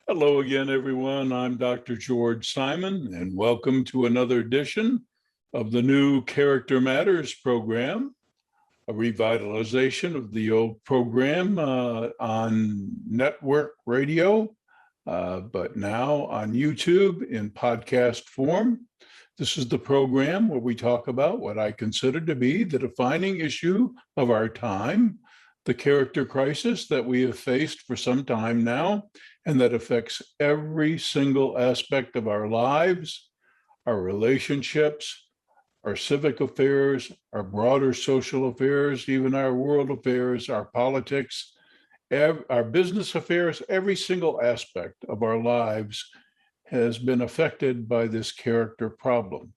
Hello again, everyone. I'm Dr. George Simon, and welcome to another edition of the new Character Matters program, a revitalization of the old program on network radio, but now on YouTube in podcast form. This is the program where we talk about what I consider to be the defining issue of our time, the character crisis that we have faced for some time now, and that affects every single aspect of our lives, our relationships, our civic affairs, our broader social affairs, even our world affairs, our politics, our business affairs. Every single aspect of our lives has been affected by this character problem.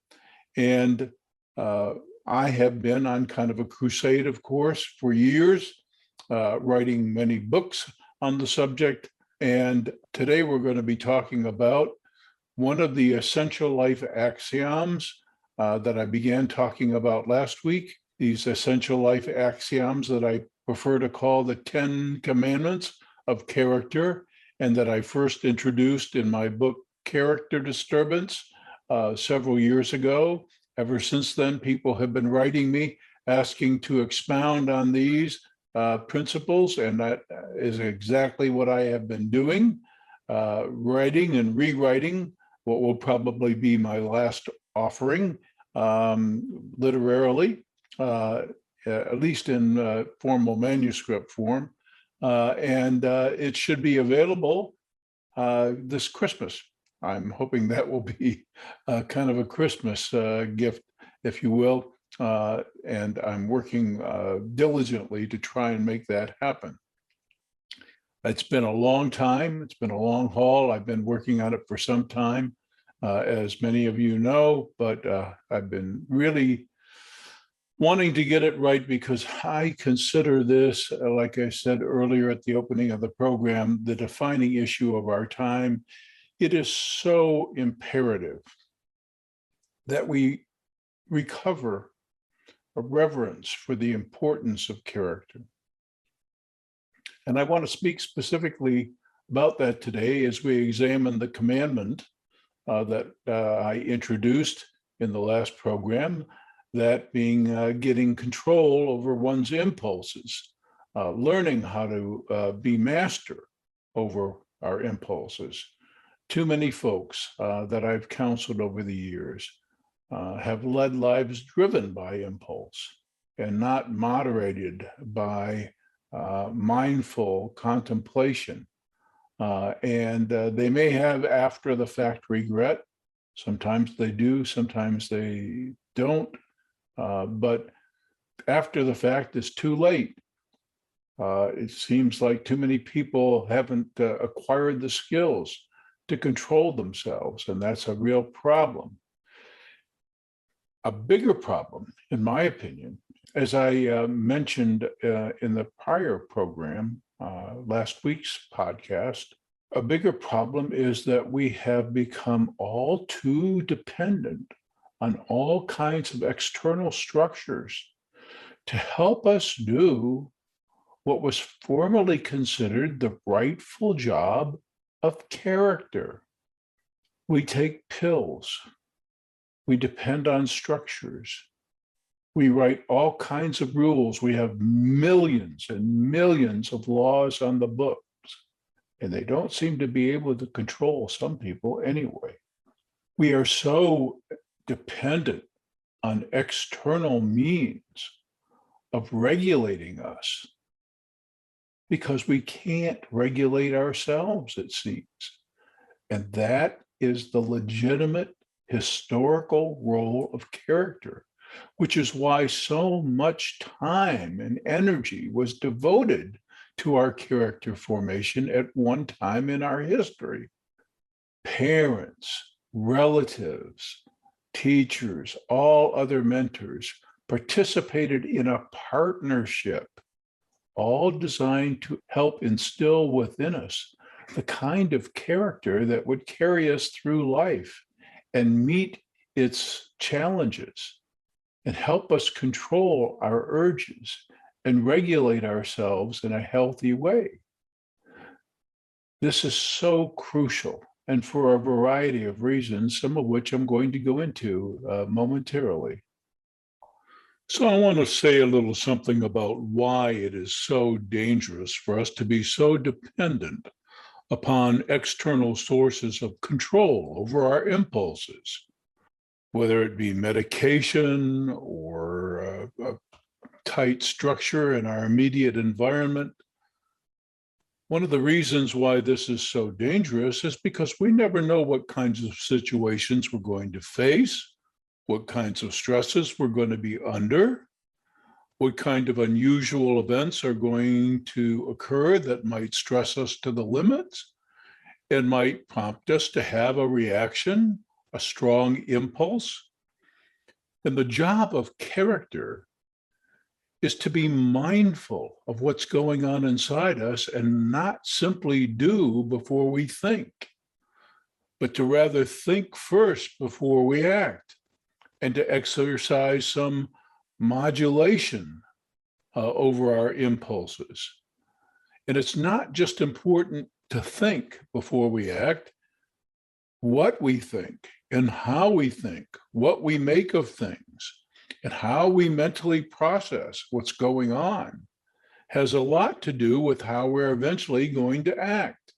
And I have been on kind of a crusade, of course, for years, writing many books on the subject. And today we're going to be talking about one of the essential life axioms that I began talking about last week, these essential life axioms that I prefer to call the 10 Commandments of Character, and that I first introduced in my book, Character Disturbance, several years ago. Ever since then, people have been writing me asking to expound on these principles, and that is exactly what I have been doing, writing and rewriting what will probably be my last offering, literarily, at least in formal manuscript form, and it should be available this Christmas. I'm hoping that will be kind of a Christmas gift, if you will. And I'm working diligently to try and make that happen. It's been a long time. It's been a long haul. I've been working on it for some time, as many of you know, but I've been really wanting to get it right because I consider this, like I said earlier at the opening of the program, the defining issue of our time. It is so imperative that we recover a reverence for the importance of character. And I want to speak specifically about that today as we examine the commandment that I introduced in the last program, that being getting control over one's impulses, learning how to be master over our impulses. Too many folks that I've counseled over the years have led lives driven by impulse and not moderated by mindful contemplation. And they may have after the fact regret. Sometimes they do, sometimes they don't. But after the fact, it's too late. It seems like too many people haven't acquired the skills to control themselves, and that's a real problem. A bigger problem, in my opinion, as I mentioned in the prior program, last week's podcast, a bigger problem is that we have become all too dependent on all kinds of external structures to help us do what was formerly considered the rightful job of character. We take pills. We depend on structures. We write all kinds of rules. We have millions and millions of laws on the books, and they don't seem to be able to control some people anyway. We are so dependent on external means of regulating us because we can't regulate ourselves, it seems. And that is the legitimate historical role of character, which is why so much time and energy was devoted to our character formation at one time in our history. Parents, relatives, teachers, all other mentors participated in a partnership, all designed to help instill within us the kind of character that would carry us through life and meet its challenges and help us control our urges and regulate ourselves in a healthy way. This is so crucial, and for a variety of reasons, some of which I'm going to go into momentarily. So I want to say a little something about why it is so dangerous for us to be so dependent upon external sources of control over our impulses, whether it be medication or a tight structure in our immediate environment. One of the reasons why this is so dangerous is because we never know what kinds of situations we're going to face, what kinds of stresses we're going to be under, what kind of unusual events are going to occur that might stress us to the limits and might prompt us to have a reaction, a strong impulse. And the job of character is to be mindful of what's going on inside us and not simply do before we think, but to rather think first before we act, and to exercise some modulation over our impulses. And it's not just important to think before we act. What we think and how we think, what we make of things, and how we mentally process what's going on has a lot to do with how we're eventually going to act.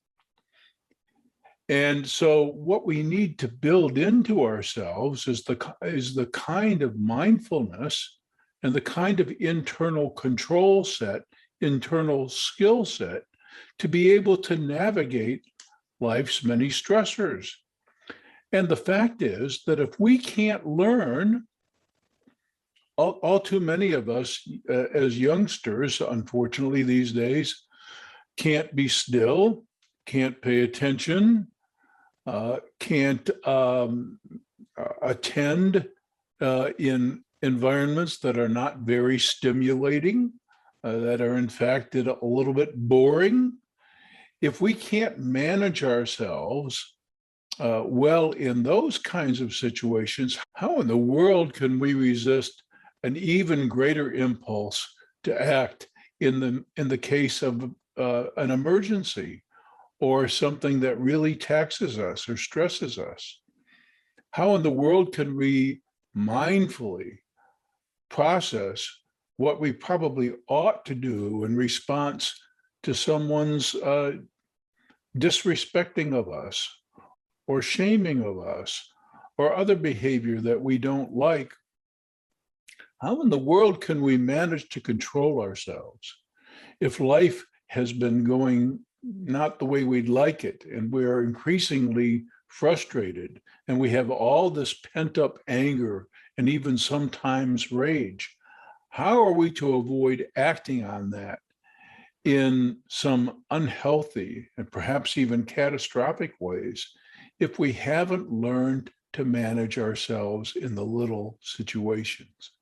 And so what we need to build into ourselves is the kind of mindfulness and the kind of internal control set, internal skill set to be able to navigate life's many stressors. And the fact is that if we can't learn, all too many of us as youngsters, unfortunately these days, can't be still, can't pay attention, can't attend in environments that are not very stimulating, that are in fact a little bit boring. If we can't manage ourselves well in those kinds of situations, how in the world can we resist an even greater impulse to act in the case of an emergency or something that really taxes us or stresses us? How in the world can we mindfully process what we probably ought to do in response to someone's disrespecting of us or shaming of us or other behavior that we don't like? How in the world can we manage to control ourselves if life has been going not the way we'd like it, and we're increasingly frustrated, and we have all this pent-up anger and even sometimes rage? How are we to avoid acting on that in some unhealthy and perhaps even catastrophic ways if we haven't learned to manage ourselves in the little situations?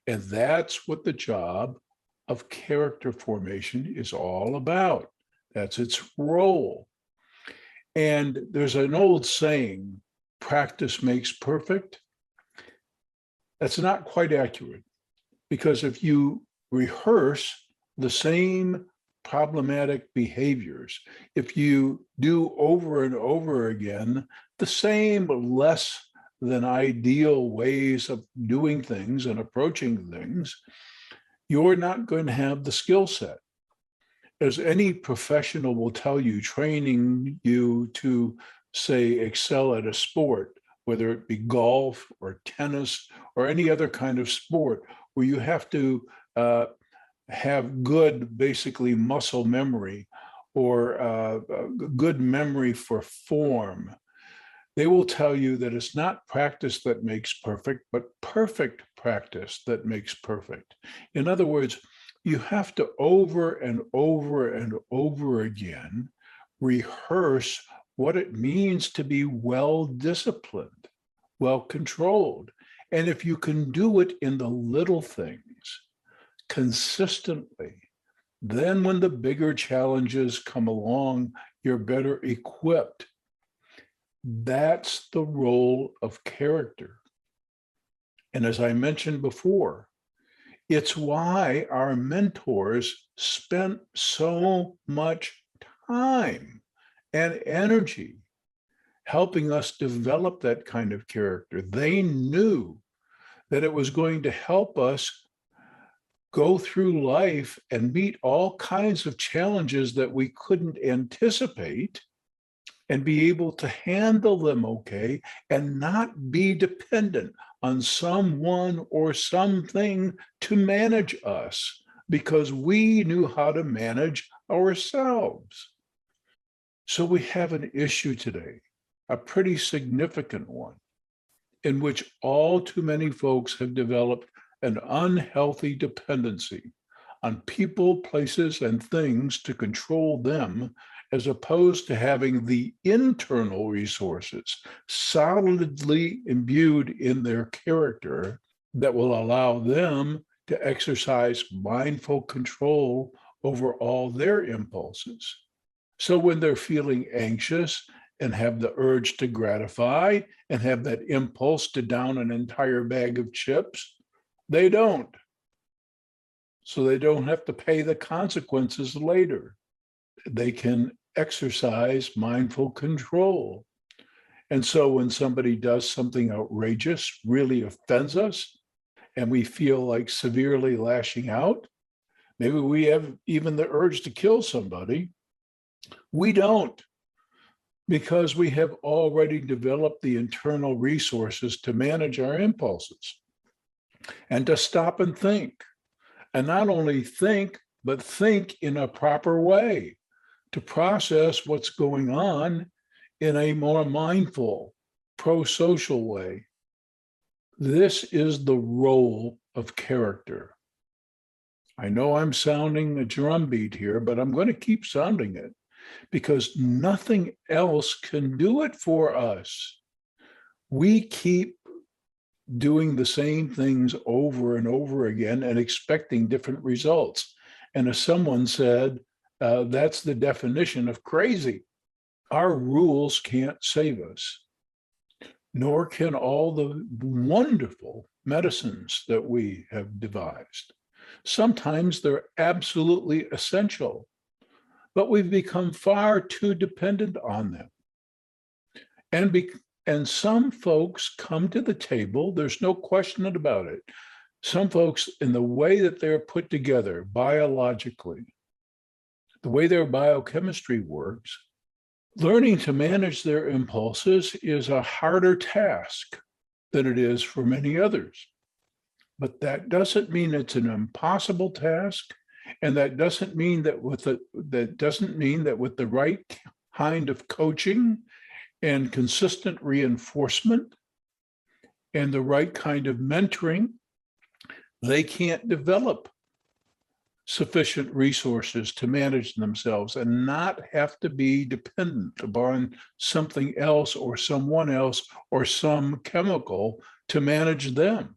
And that's what the job of character formation is all about. That's its role. And there's an old saying, practice makes perfect. That's not quite accurate, because if you rehearse the same problematic behaviors, if you do over and over again the same less than ideal ways of doing things and approaching things, you're not going to have the skill set. As any professional will tell you, training you to, say, excel at a sport, whether it be golf or tennis or any other kind of sport, where you have to have good, basically, muscle memory or good memory for form, they will tell you that it's not practice that makes perfect, but perfect practice that makes perfect. In other words, you have to over and over and over again rehearse what it means to be well-disciplined, well-controlled. And if you can do it in the little things consistently, then when the bigger challenges come along, you're better equipped. That's the role of character. And as I mentioned before, it's why our mentors spent so much time and energy helping us develop that kind of character. They knew that it was going to help us go through life and meet all kinds of challenges that we couldn't anticipate and be able to handle them okay and not be dependent on someone or something to manage us because we knew how to manage ourselves. So we have an issue today, a pretty significant one, in which all too many folks have developed an unhealthy dependency on people, places, and things to control them, as opposed to having the internal resources solidly imbued in their character that will allow them to exercise mindful control over all their impulses. So when they're feeling anxious and have the urge to gratify and have that impulse to down an entire bag of chips, they don't. So they don't have to pay the consequences later. They can exercise mindful control. And so when somebody does something outrageous, really offends us, and we feel like severely lashing out, maybe we have even the urge to kill somebody, we don't, because we have already developed the internal resources to manage our impulses and to stop and think. And not only think, but think in a proper way to process what's going on in a more mindful, pro-social way. This is the role of character. I know I'm sounding a drumbeat here, but I'm going to keep sounding it because nothing else can do it for us. We keep doing the same things over and over again and expecting different results. And as someone said, that's the definition of crazy. Our rules can't save us, nor can all the wonderful medicines that we have devised. Sometimes they're absolutely essential, but we've become far too dependent on them. And some folks come to the table, there's no question about it. Some folks, in the way that they're put together biologically, the way their biochemistry works, learning to manage their impulses is a harder task than it is for many others. But that doesn't mean it's an impossible task, and that doesn't mean that with the right kind of coaching and consistent reinforcement and the right kind of mentoring, they can't develop sufficient resources to manage themselves and not have to be dependent upon something else or someone else or some chemical to manage them.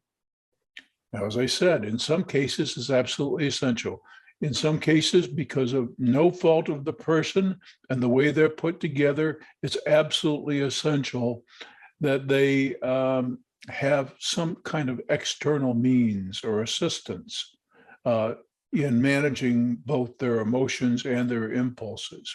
Now, as I said, in some cases, it's absolutely essential. In some cases, because of no fault of the person and the way they're put together, it's absolutely essential that they have some kind of external means or assistance in managing both their emotions and their impulses.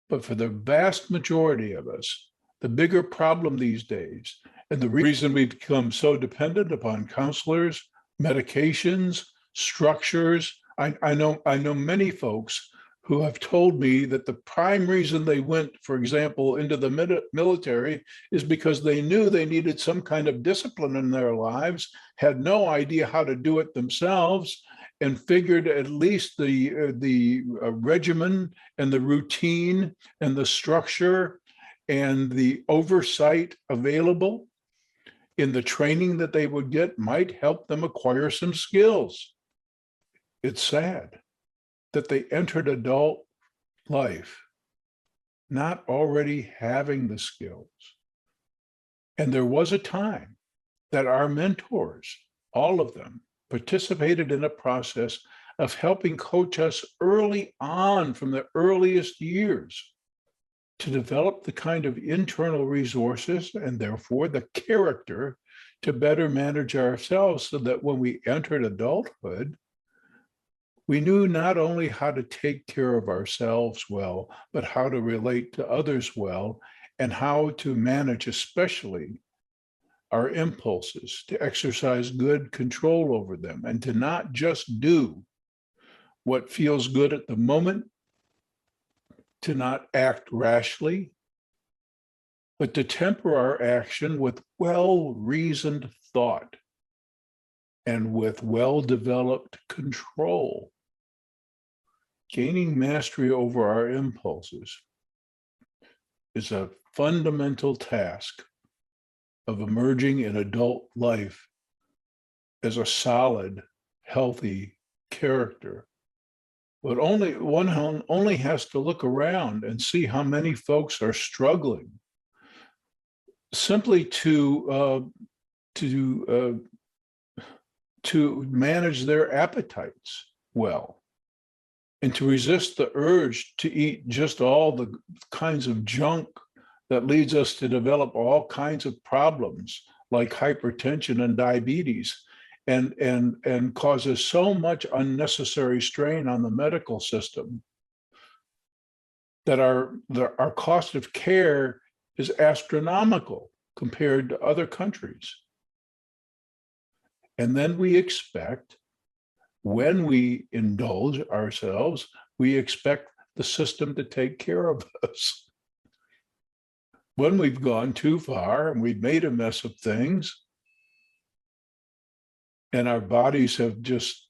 But for the vast majority of us, the bigger problem these days, and the reason we've become so dependent upon counselors, medications, structures, I know many folks who have told me that the prime reason they went, for example, into the military is because they knew they needed some kind of discipline in their lives, had no idea how to do it themselves, and figured at least the regimen and the routine and the structure and the oversight available in the training that they would get might help them acquire some skills. It's sad that they entered adult life not already having the skills. And there was a time that our mentors, all of them, participated in a process of helping coach us early on from the earliest years to develop the kind of internal resources and therefore the character to better manage ourselves so that when we entered adulthood, We knew not only how to take care of ourselves well, but how to relate to others well, and how to manage, especially our impulses, to exercise good control over them, and to not just do what feels good at the moment, to not act rashly, but to temper our action with well-reasoned thought and with well-developed control. Gaining mastery over our impulses is a fundamental task of emerging in adult life as a solid, healthy character. But one only has to look around and see how many folks are struggling simply to manage their appetites well, and to resist the urge to eat just all the kinds of junk that leads us to develop all kinds of problems like hypertension and diabetes, and causes so much unnecessary strain on the medical system that our cost of care is astronomical compared to other countries. And then we expect, when we indulge ourselves, we expect the system to take care of us. When we've gone too far and we've made a mess of things, and our bodies have just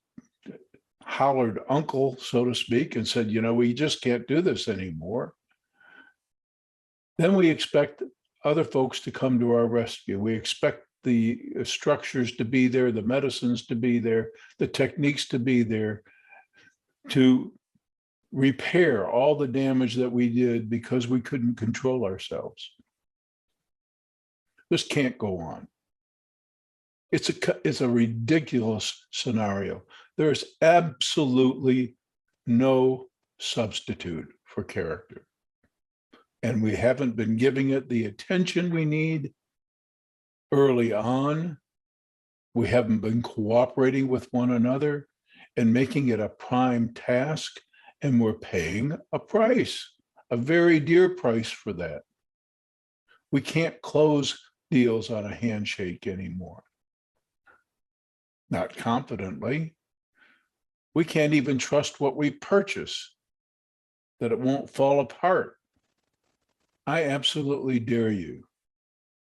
hollered uncle, so to speak, and said, we just can't do this anymore, then we expect other folks to come to our rescue. We expect the structures to be there, the medicines to be there, the techniques to be there to repair all the damage that we did because we couldn't control ourselves. This can't go on. It's a ridiculous scenario. There's absolutely no substitute for character. And we haven't been giving it the attention we need early on. We haven't been cooperating with one another and making it a prime task. And we're paying a price, a very dear price for that. We can't close deals on a handshake anymore. Not confidently. We can't even trust what we purchase, that it won't fall apart. I absolutely dare you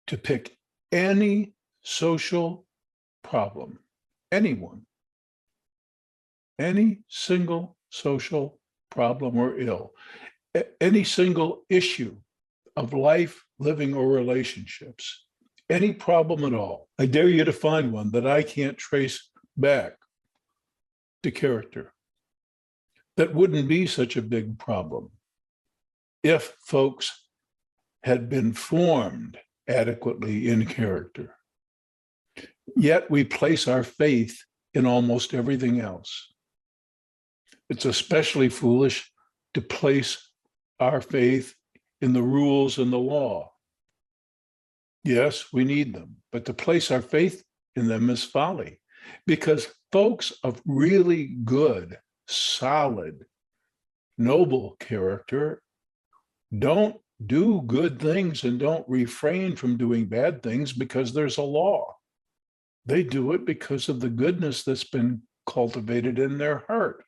to pick any social problem, anyone, any single social problem or ill, any single issue of life, living, or relationships, any problem at all. I dare you to find one that I can't trace back to character. That wouldn't be such a big problem if folks had been formed adequately in character. Yet we place our faith in almost everything else. It's especially foolish to place our faith in the rules and the law. Yes, we need them, but to place our faith in them is folly, because folks of really good, solid, noble character don't do good things and don't refrain from doing bad things because there's a law. They do it because of the goodness that's been cultivated in their heart.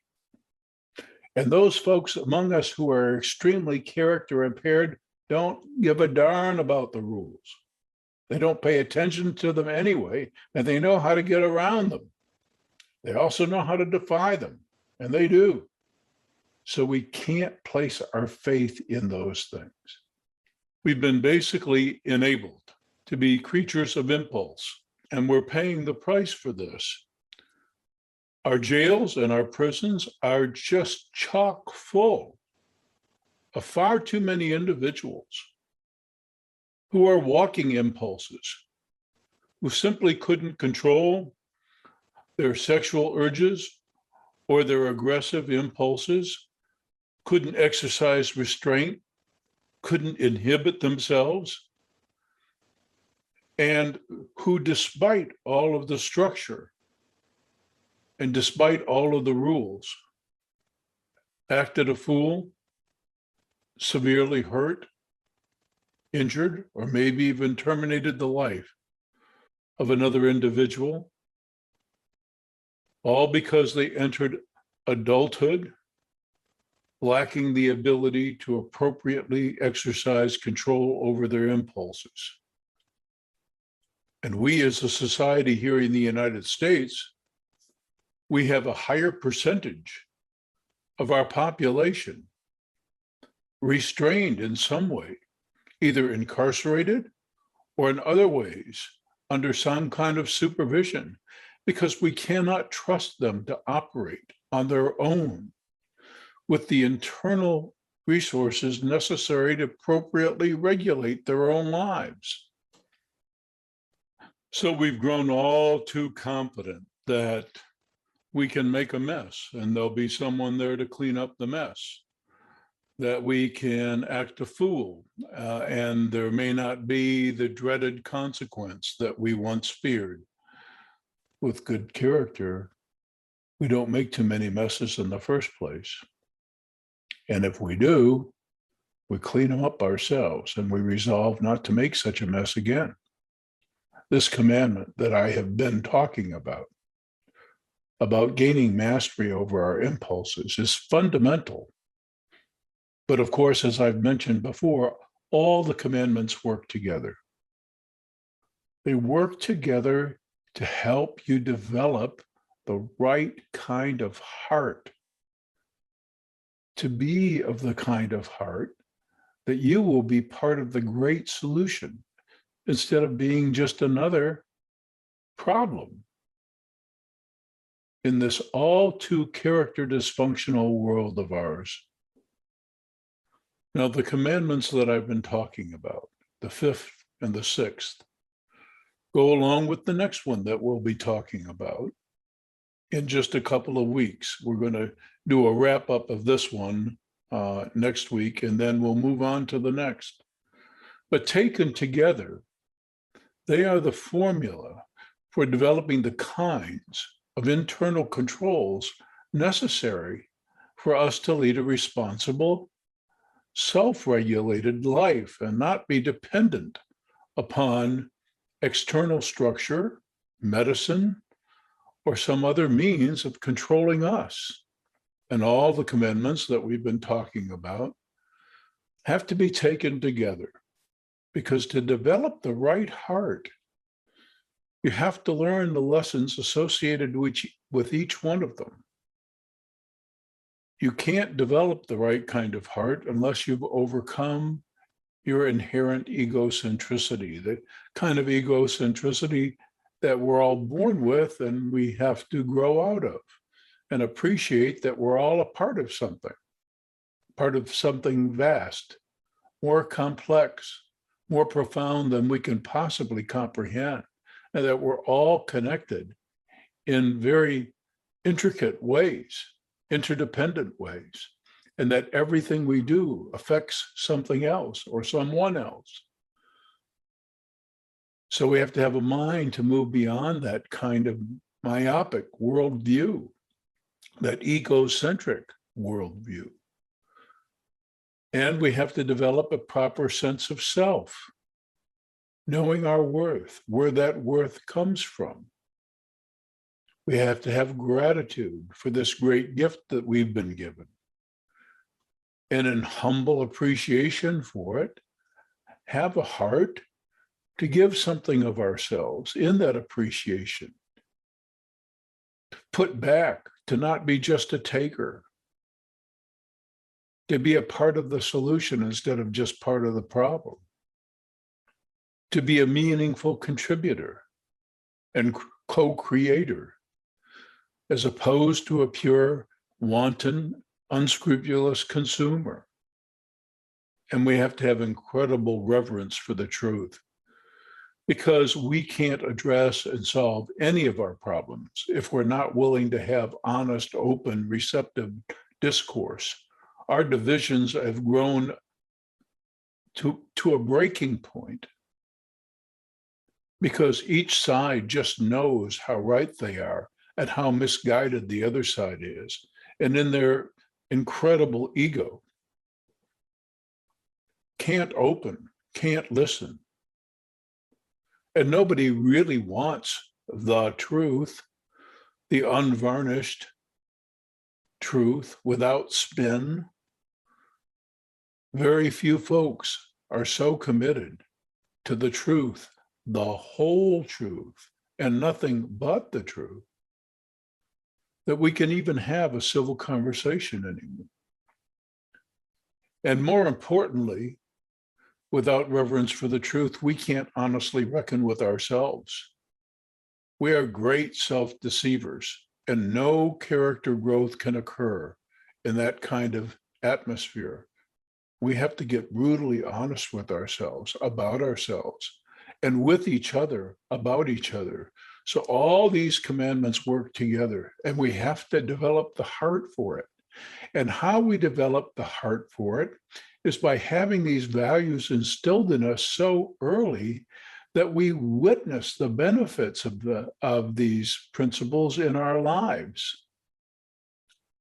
And those folks among us who are extremely character impaired don't give a darn about the rules. They don't pay attention to them anyway, and they know how to get around them. They also know how to defy them, and they do. So we can't place our faith in those things. We've been basically enabled to be creatures of impulse, and we're paying the price for this. Our jails and our prisons are just chock full of far too many individuals who are walking impulses, who simply couldn't control their sexual urges or their aggressive impulses, couldn't exercise restraint, couldn't inhibit themselves, and who, despite all of the structure and despite all of the rules, acted a fool, severely hurt, injured, or maybe even terminated the life of another individual, all because they entered adulthood lacking the ability to appropriately exercise control over their impulses. And we as a society here in the United States, we have a higher percentage of our population restrained in some way, either incarcerated or in other ways under some kind of supervision, because we cannot trust them to operate on their own with the internal resources necessary to appropriately regulate their own lives. So we've grown all too confident that we can make a mess and there'll be someone there to clean up the mess, that we can act a fool and there may not be the dreaded consequence that we once feared. With good character, we don't make too many messes in the first place. And if we do, we clean them up ourselves and we resolve not to make such a mess again. This commandment that I have been talking about gaining mastery over our impulses, is fundamental. But of course, as I've mentioned before, all the commandments work together. They work together to help you develop the right kind of heart, to be of the kind of heart that you will be part of the great solution instead of being just another problem in this all too character dysfunctional world of ours. Now, the commandments that I've been talking about, the fifth and the sixth, go along with the next one that we'll be talking about in just a couple of weeks. We're going to do a wrap up of this one next week, and then we'll move on to the next. But taken together, they are the formula for developing the kinds of internal controls necessary for us to lead a responsible, self-regulated life and not be dependent upon external structure, medicine, or some other means of controlling us. And all the commandments that we've been talking about have to be taken together, because to develop the right heart, you have to learn the lessons associated with each one of them. You can't develop the right kind of heart unless you've overcome your inherent egocentricity, the kind of egocentricity that we're all born with and we have to grow out of, and appreciate that we're all a part of something vast, more complex, more profound than we can possibly comprehend, and that we're all connected in very intricate ways, interdependent ways, and that everything we do affects something else or someone else. So we have to have a mind to move beyond that kind of myopic worldview, that egocentric worldview. And we have to develop a proper sense of self, knowing our worth, where that worth comes from. We have to have gratitude for this great gift that we've been given. And in humble appreciation for it, have a heart to give something of ourselves in that appreciation. To put back, to not be just a taker, to be a part of the solution instead of just part of the problem, to be a meaningful contributor and co-creator, as opposed to a pure, wanton, unscrupulous consumer. And we have to have incredible reverence for the truth, because we can't address and solve any of our problems if we're not willing to have honest, open, receptive discourse. Our divisions have grown to a breaking point because each side just knows how right they are at how misguided the other side is. And in their incredible ego, can't open, can't listen. And nobody really wants the truth, the unvarnished truth without spin. Very few folks are so committed to the truth, the whole truth, and nothing but the truth, that we can even have a civil conversation anymore. And more importantly, without reverence for the truth, we can't honestly reckon with ourselves. We are great self-deceivers, and no character growth can occur in that kind of atmosphere. We have to get brutally honest with ourselves, about ourselves, and with each other, about each other. So all these commandments work together, and we have to develop the heart for it. And how we develop the heart for it is by having these values instilled in us so early that we witness the benefits of these principles in our lives.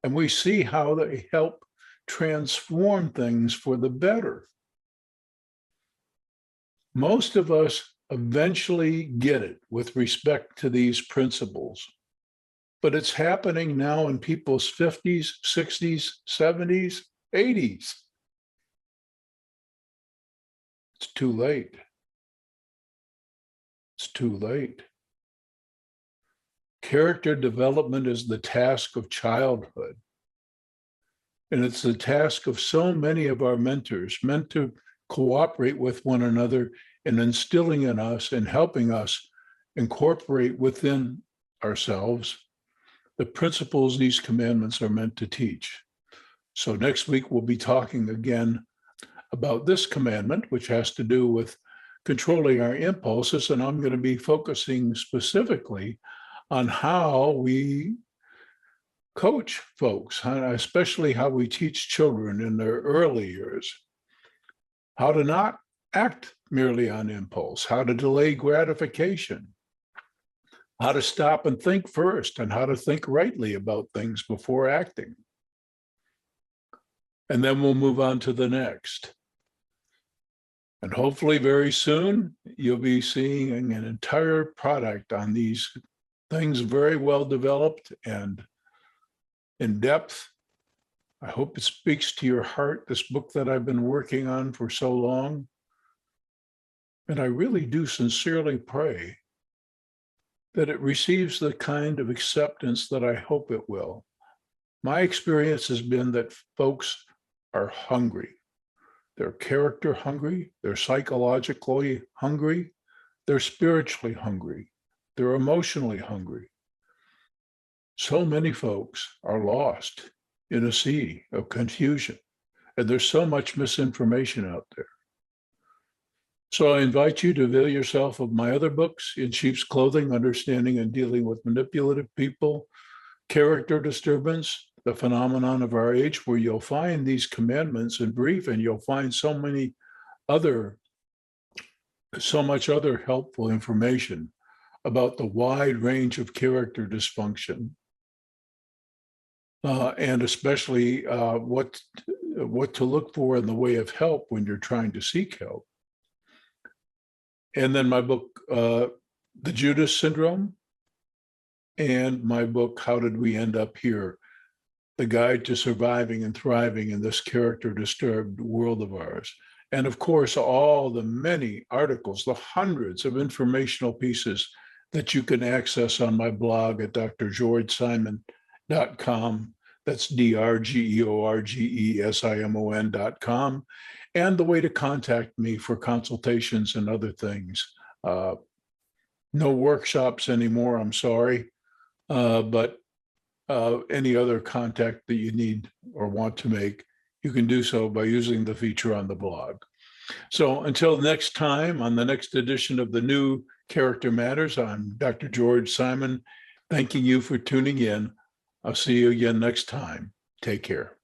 And we see how they help transform things for the better. Most of us eventually get it with respect to these principles, but it's happening now in people's 50s, 60s, 70s, 80s. It's too late. It's too late. Character development is the task of childhood. And it's the task of so many of our mentors, meant to cooperate with one another in instilling in us and helping us incorporate within ourselves the principles these commandments are meant to teach. So next week, we'll be talking again about this commandment, which has to do with controlling our impulses. And I'm going to be focusing specifically on how we coach folks, especially how we teach children in their early years, how to not act merely on impulse, how to delay gratification, how to stop and think first, and how to think rightly about things before acting. And then we'll move on to the next. And hopefully very soon, you'll be seeing an entire product on these things, very well developed and in depth. I hope it speaks to your heart, this book that I've been working on for so long. And I really do sincerely pray that it receives the kind of acceptance that I hope it will. My experience has been that folks are hungry. They're character hungry, they're psychologically hungry, they're spiritually hungry, they're emotionally hungry. So many folks are lost in a sea of confusion, and there's so much misinformation out there. So I invite you to avail yourself of my other books, In Sheep's Clothing, Understanding and Dealing with Manipulative People, Character Disturbance, The Phenomenon of Our Age, where you'll find these commandments in brief, and you'll find so much other helpful information about the wide range of character dysfunction, and especially what to look for in the way of help when you're trying to seek help. And then my book, The Judas Syndrome, and my book, How Did We End Up Here? The Guide to Surviving and Thriving in This Character Disturbed World of Ours. And of course, all the many articles, the hundreds of informational pieces that you can access on my blog at drgeorgesimon.com. That's drgeorgesimon.com. And the way to contact me for consultations and other things. No workshops anymore, I'm sorry, but any other contact that you need or want to make, you can do so by using the feature on the blog. So until next time, on the next edition of the new Character Matters, I'm Dr. George Simon, thanking you for tuning in. I'll see you again next time. Take care.